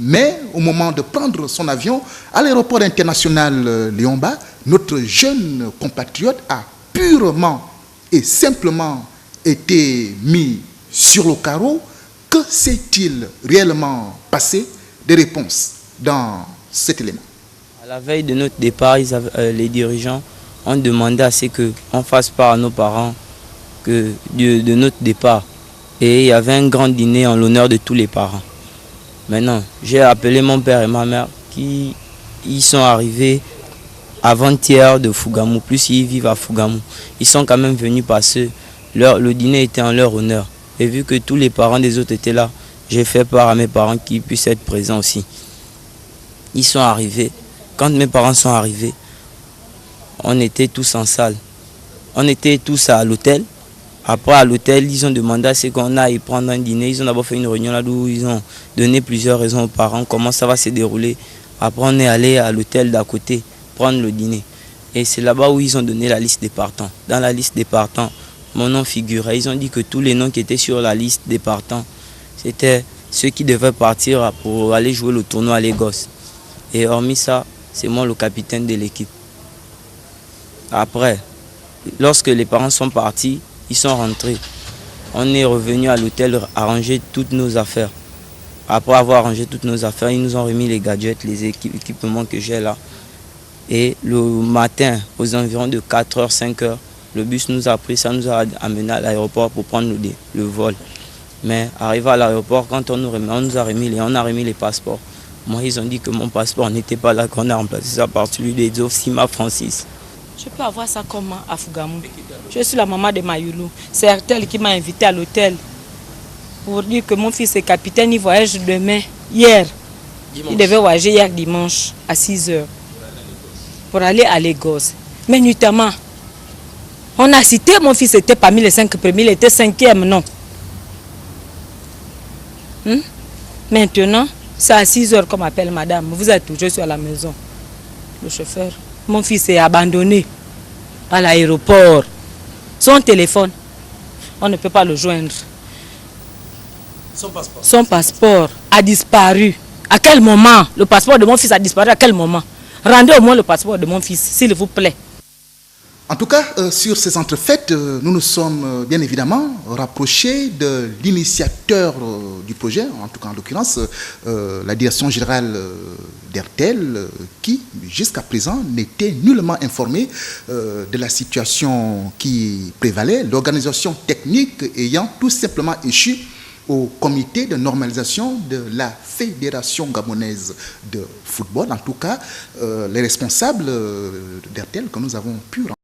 Mais au moment de prendre son avion à l'aéroport international Léon-Mba, notre jeune compatriote a purement et simplement été mis sur le carreau. Que s'est-il réellement passé? Des réponses dans cet élément. À la veille de notre départ, les dirigeants ont demandé à ce qu'on fasse part à nos parents de notre départ. Et il y avait un grand dîner en l'honneur de tous les parents. Maintenant, j'ai appelé mon père et ma mère qui ils sont arrivés avant-hier de Fougamou, plus ils vivent à Fougamou. Ils sont quand même venus parce que le dîner était en leur honneur. Et vu que tous les parents des autres étaient là, j'ai fait part à mes parents qui puissent être présents aussi. Ils sont arrivés. Quand mes parents sont arrivés, on était tous en salle. On était tous à l'hôtel. Après, à l'hôtel, ils ont demandé à ce qu'on aille prendre un dîner. Ils ont d'abord fait une réunion là où ils ont donné plusieurs raisons aux parents, comment ça va se dérouler. Après, on est allé à l'hôtel d'à côté prendre le dîner. Et c'est là-bas où ils ont donné la liste des partants. Dans la liste des partants, mon nom figurait. Ils ont dit que tous les noms qui étaient sur la liste des partants, c'était ceux qui devaient partir pour aller jouer le tournoi à Lagos. Et hormis ça, c'est moi le capitaine de l'équipe. Après, lorsque les parents sont partis, ils sont rentrés. On est revenu à l'hôtel arranger toutes nos affaires. Après avoir arrangé toutes nos affaires, ils nous ont remis les gadgets, les équipements que j'ai là. Et le matin, aux environs de 4h, 5h, le bus nous a pris, ça nous a amené à l'aéroport pour prendre le vol. Mais arrivé à l'aéroport, quand on nous a remis les passeports. Moi, ils ont dit que mon passeport n'était pas là, qu'on a remplacé ça par celui des Sima Francis. Je peux avoir ça comment à Fougamou? Je suis la maman de Mayoulou. C'est elle qui m'a invité à l'hôtel pour dire que mon fils est capitaine, il voyage demain, hier. Dimanche. Il devait voyager hier dimanche à 6h pour aller à Lagos. Mais notamment, on a cité mon fils était parmi les 5 premiers, il était 5e, non. Maintenant, c'est à 6h qu'on m'appelle madame. Vous êtes où? Je suis à la maison. Le chauffeur. Mon fils est abandonné à l'aéroport. Son téléphone, on ne peut pas le joindre. Son passeport a disparu. À quel moment? Le passeport de mon fils a disparu à quel moment? Rendez au moins le passeport de mon fils, s'il vous plaît. En tout cas, sur ces entrefaites, nous nous sommes bien évidemment rapprochés de l'initiateur du projet, en tout cas en l'occurrence la direction générale d'Airtel, qui jusqu'à présent n'était nullement informée de la situation qui prévalait, l'organisation technique ayant tout simplement échu au comité de normalisation de la Fédération gabonaise de football. En tout cas, les responsables d'Airtel que nous avons pu rencontrer